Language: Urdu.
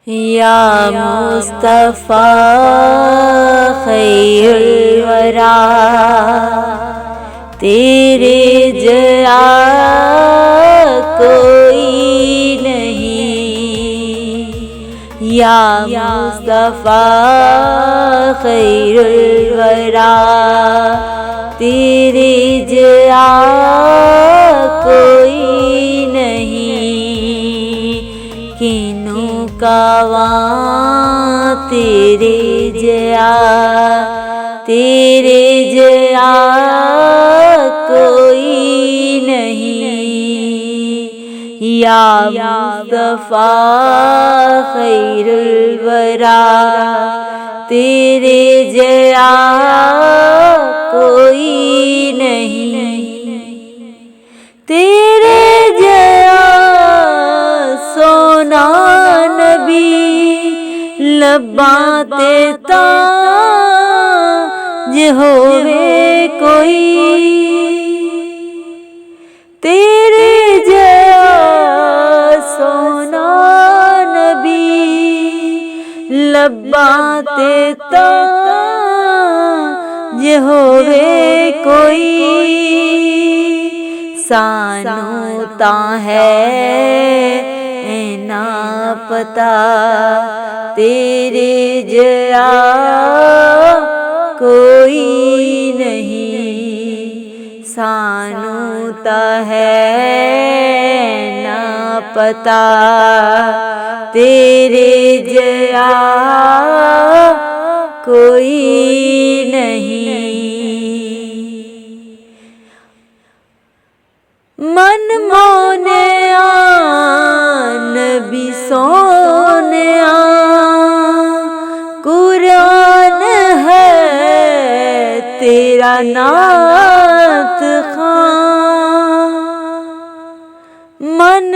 یا مصطفیٰ خیر الورا، تیرے جیا کوئی نہیں۔ یا مصطفیٰ خیر الورا، تیرے جیا کوئی نہیں۔ کینوں کاواں تیرے جیا، تیرے جیا کوئی نہیں۔ یا مصطفیٰ خیر الورا، تیرے جیا کوئی نہیں۔ تیرے جیا سونا نبی لباں تے تاج ہووے کوئی۔ تیرے جیا سونا نبی لباں تے تاج ہووے کوئی۔ سانوں تاں ہے نا پتا، تیرے جیا کوئی نہیں۔ سانوں تاں ہے نا پتا، تیرے جیا کوئی نہیں۔ من مونیا نبی سونیا، قرآن ہے تیرا نعت خواں۔ من